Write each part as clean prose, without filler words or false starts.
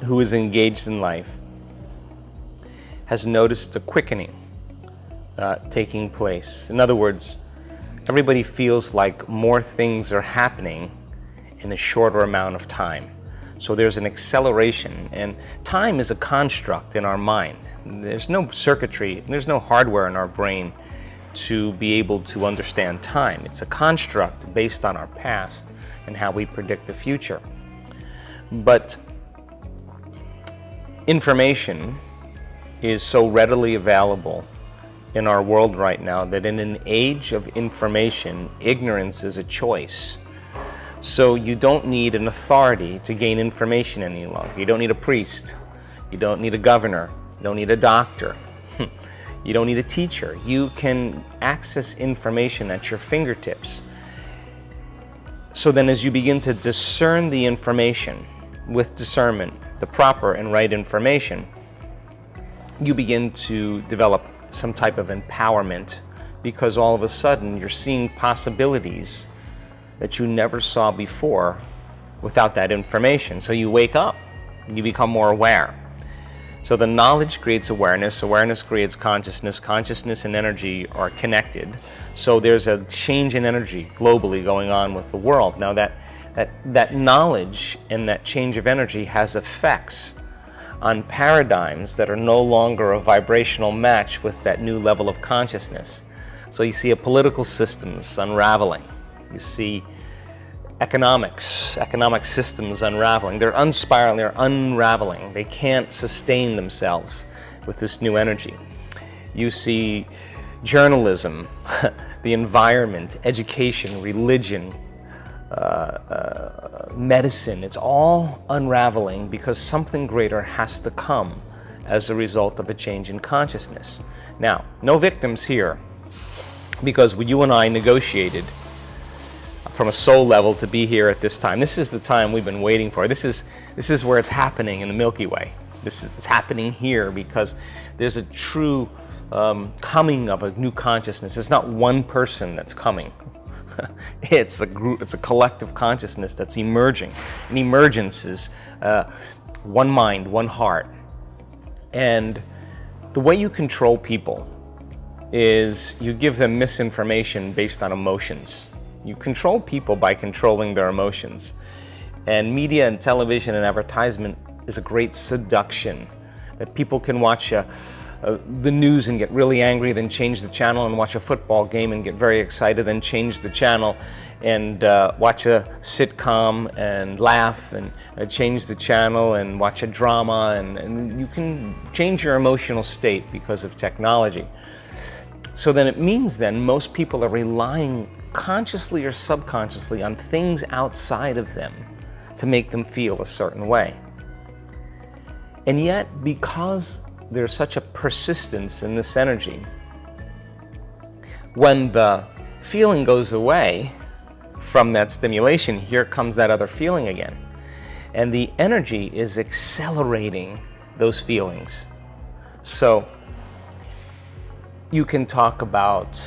who is engaged in life has noticed a quickening taking place. In other words, everybody feels like more things are happening in a shorter amount of time. So there's an acceleration, and time is a construct in our mind. There's no circuitry, there's no hardware in our brain to be able to understand time. It's a construct based on our past and how we predict the future. But information is so readily available in our world right now that in an age of information, ignorance is a choice. So you don't need an authority to gain information any longer. You don't need a priest. You don't need a governor. You don't need a doctor. You don't need a teacher. You can access information at your fingertips. So then as you begin to discern the information with discernment, the proper and right information, you begin to develop some type of empowerment, because all of a sudden you're seeing possibilities that you never saw before without that information. So you wake up, you become more aware. So the knowledge creates awareness, awareness creates consciousness, consciousness and energy are connected. So there's a change in energy globally going on with the world. Now that knowledge and that change of energy has effects on paradigms that are no longer a vibrational match with that new level of consciousness. So you see a political systems unraveling. You see economic systems unraveling. They're unspiraling, they're unraveling. They can't sustain themselves with this new energy. You see journalism, the environment, education, religion, medicine, it's all unraveling because something greater has to come as a result of a change in consciousness. Now, no victims here, because you and I negotiated from a soul level to be here at this time. This is the time we've been waiting for. This is where it's happening in the Milky Way. It's happening here because there's a true coming of a new consciousness. It's not one person that's coming. It's a group, it's a collective consciousness that's emerging. And emergence is one mind, one heart. And the way you control people is you give them misinformation based on emotions. You control people by controlling their emotions. And media and television and advertisement is a great seduction, that people can watch the news and get really angry, then change the channel, and watch a football game and get very excited, then change the channel and watch a sitcom and laugh, and change the channel and watch a drama, and you can change your emotional state because of technology. So then it means then most people are relying consciously or subconsciously on things outside of them to make them feel a certain way. And yet, because there's such a persistence in this energy, when the feeling goes away from that stimulation, here comes that other feeling again. And the energy is accelerating those feelings. So you can talk about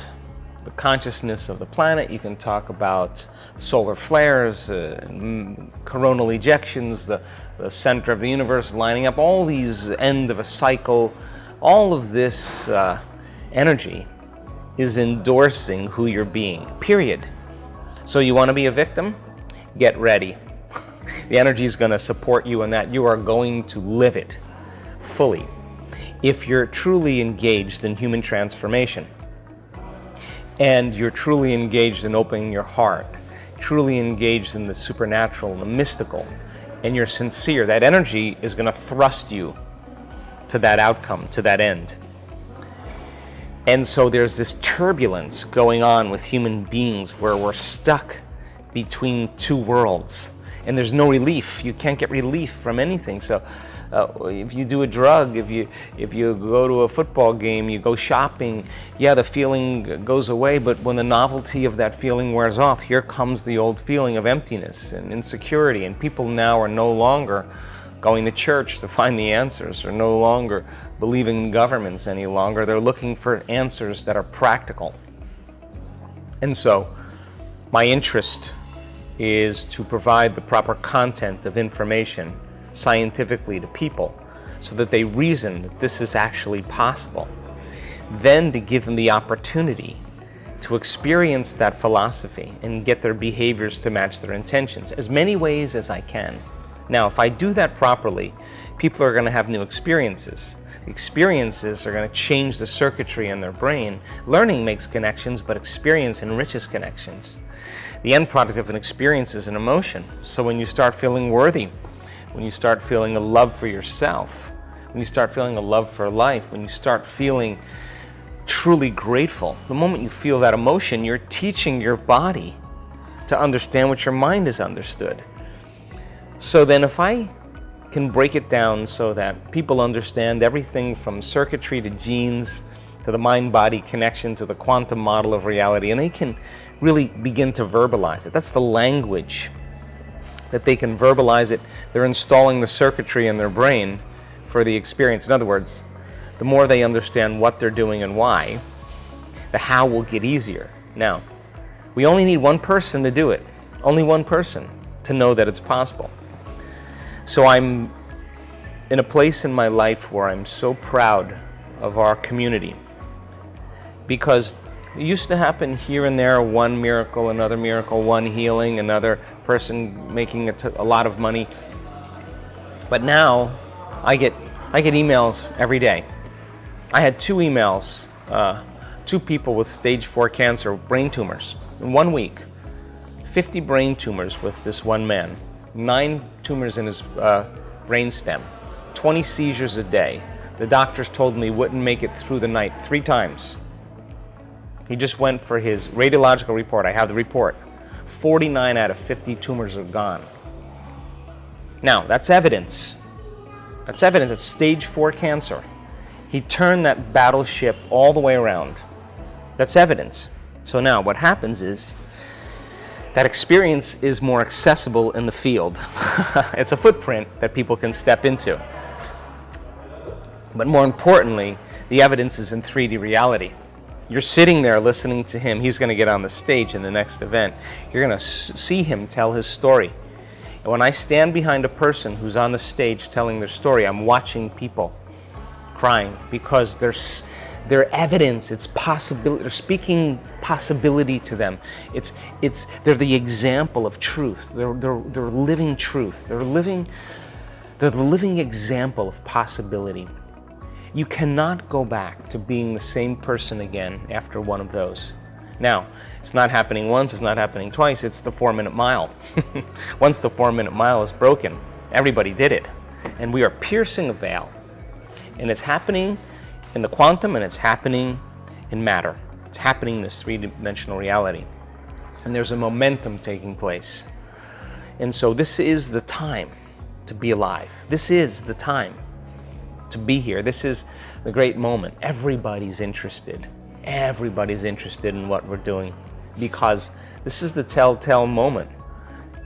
the consciousness of the planet, you can talk about solar flares, coronal ejections, the center of the universe lining up, all these end of a cycle. All of this energy is endorsing who you're being, period. So you want to be a victim? Get ready. The energy is going to support you in that. You are going to live it fully if you're truly engaged in human transformation. And you're truly engaged in opening your heart, truly engaged in the supernatural and the mystical, and you're sincere, that energy is going to thrust you to that outcome, to that end. And so there's this turbulence going on with human beings where we're stuck between two worlds, and there's no relief. You can't get relief from anything. So if you do a drug, if you go to a football game, you go shopping, yeah, the feeling goes away, but when the novelty of that feeling wears off, here comes the old feeling of emptiness and insecurity, and people now are no longer going to church to find the answers, or no longer believing in governments any longer. They're looking for answers that are practical. And so my interest is to provide the proper content of information scientifically to people so that they reason that this is actually possible. Then to give them the opportunity to experience that philosophy and get their behaviors to match their intentions, as many ways as I can. Now, if I do that properly, people are going to have new experiences. Experiences are going to change the circuitry in their brain. Learning makes connections, but experience enriches connections. The end product of an experience is an emotion. So when you start feeling worthy, when you start feeling a love for yourself, when you start feeling a love for life, when you start feeling truly grateful, the moment you feel that emotion, you're teaching your body to understand what your mind has understood. So then if I can break it down so that people understand everything from circuitry to genes to the mind-body connection to the quantum model of reality, and they can really begin to verbalize it. That's the language that they can verbalize it. They're installing the circuitry in their brain for the experience. In other words, the more they understand what they're doing and why, the how will get easier. Now, we only need one person to do it. Only one person to know that it's possible. So I'm in a place in my life where I'm so proud of our community, because it used to happen here and there, one miracle, another miracle, one healing, another person making a lot of money. But now I get emails every day. I had 2 emails, 2 people with stage 4 cancer, brain tumors, in 1 week. 50 brain tumors with this one man, 9 tumors in his brain stem, 20 seizures a day. The doctors told me he wouldn't make it through the night 3 times. He just went for his radiological report. I have the report. 49 out of 50 tumors are gone. Now, that's evidence. That's evidence. It's stage 4 cancer. He turned that battleship all the way around. That's evidence. So now what happens is that experience is more accessible in the field. It's a footprint that people can step into. But more importantly, the evidence is in 3D reality. You're sitting there listening to him. He's going to get on the stage in the next event. You're going to see him tell his story. And when I stand behind a person who's on the stage telling their story, I'm watching people crying because they're evidence. It's possibility. They're speaking possibility to them. They're the example of truth. They're living truth. They're the living example of possibility. You cannot go back to being the same person again after one of those. Now, it's not happening once, it's not happening twice, it's the 4-minute mile. Once the 4-minute mile is broken, everybody did it. And we are piercing a veil. And it's happening in the quantum, and it's happening in matter. It's happening in this 3-dimensional reality. And there's a momentum taking place. And so this is the time to be alive. This is the time to be here. This is the great moment. Everybody's interested. Everybody's interested in what we're doing, because this is the telltale moment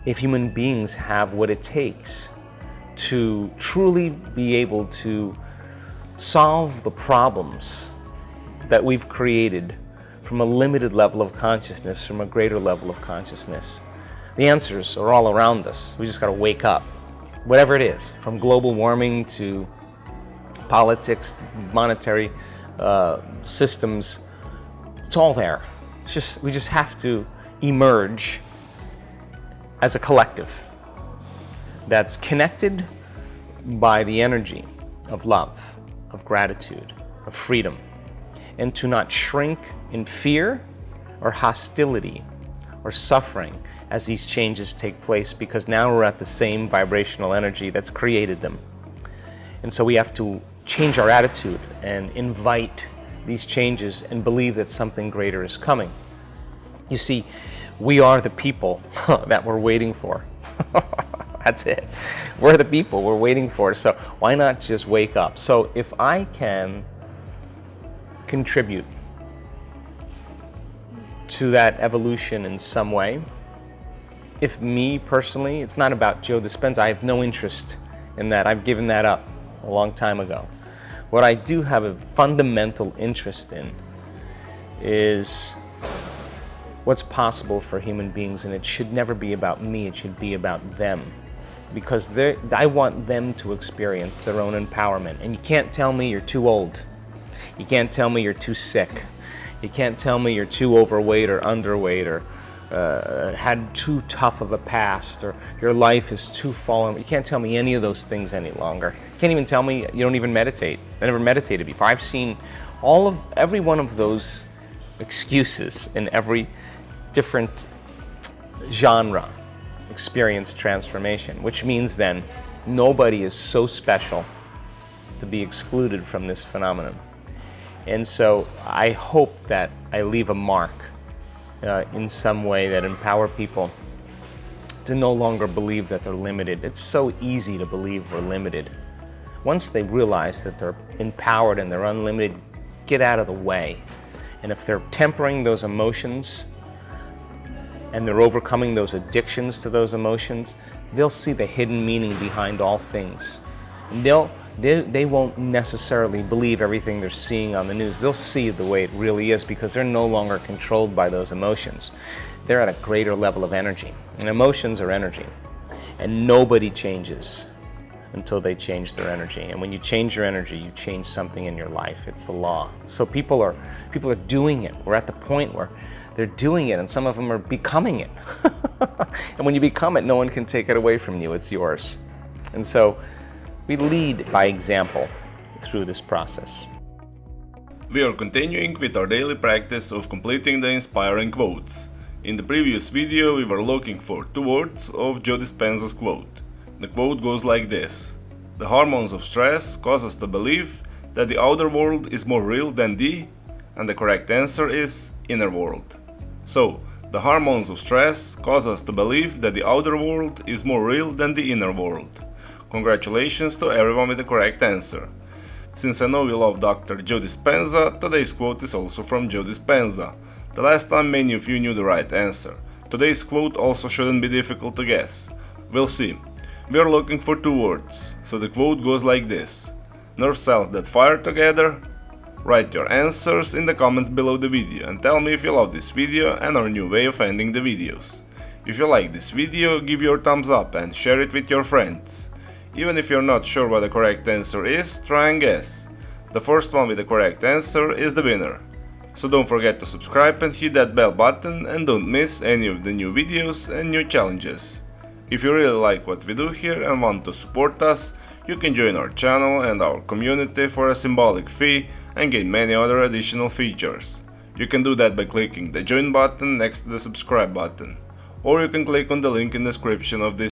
if human beings have what it takes to truly be able to solve the problems that we've created from a limited level of consciousness, from a greater level of consciousness. The answers are all around us. We just got to wake up. Whatever it is, from global warming to politics, to monetary systems, it's all there. We just have to emerge as a collective that's connected by the energy of love, of gratitude, of freedom, and to not shrink in fear or hostility or suffering as these changes take place, because now we're at the same vibrational energy that's created them. And so we have to change our attitude and invite these changes and believe that something greater is coming. You see, we are the people that we're waiting for. That's it. We're the people we're waiting for. So why not just wake up? So if I can contribute to that evolution in some way, if me personally, it's not about Joe Dispenza. I have no interest in that. I've given that up a long time ago. What I do have a fundamental interest in is what's possible for human beings, and it should never be about me, it should be about them. because I want them to experience their own empowerment. And you can't tell me you're too old. You can't tell me you're too sick. You can't tell me you're too overweight or underweight or had too tough of a past or your life is too fallen. You can't tell me any of those things any longer. You can't even tell me you don't even meditate. I never meditated before. I've seen every one of those excuses in every different genre experience transformation, which means then nobody is so special to be excluded from this phenomenon. And so I hope that I leave a mark in some way that empower people to no longer believe that they're limited. It's so easy to believe we're limited. Once they realize that they're empowered and they're unlimited, get out of the way. And if they're tempering those emotions and they're overcoming those addictions to those emotions, they'll see the hidden meaning behind all things. And they won't necessarily believe everything they're seeing on the news. They'll see it the way it really is because they're no longer controlled by those emotions. They're at a greater level of energy. And emotions are energy. And nobody changes until they change their energy. And when you change your energy, you change something in your life. It's the law. So people are doing it. We're at the point where they're doing it, and some of them are becoming it. And when you become it, no one can take it away from you. It's yours. And so we lead by example through this process. We are continuing with our daily practice of completing the inspiring quotes. In the previous video, we were looking for 2 words of Joe Dispenza's quote. The quote goes like this: "The hormones of stress cause us to believe that the outer world is more real than the," and the correct answer is inner world. So, the hormones of stress cause us to believe that the outer world is more real than the inner world. Congratulations to everyone with the correct answer. Since I know you love Dr. Joe Dispenza, today's quote is also from Joe Dispenza. The last time many of you knew the right answer. Today's quote also shouldn't be difficult to guess. We'll see. We are looking for 2 words, so the quote goes like this: "Nerve cells that fire together." Write your answers in the comments below the video and tell me if you love this video and our new way of ending the videos. If you like this video, give your thumbs up and share it with your friends. Even if you're not sure what the correct answer is, try and guess. The first one with the correct answer is the winner. So don't forget to subscribe and hit that bell button and don't miss any of the new videos and new challenges. If you really like what we do here and want to support us, you can join our channel and our community for a symbolic fee and gain many other additional features. You can do that by clicking the join button next to the subscribe button, or you can click on the link in the description of this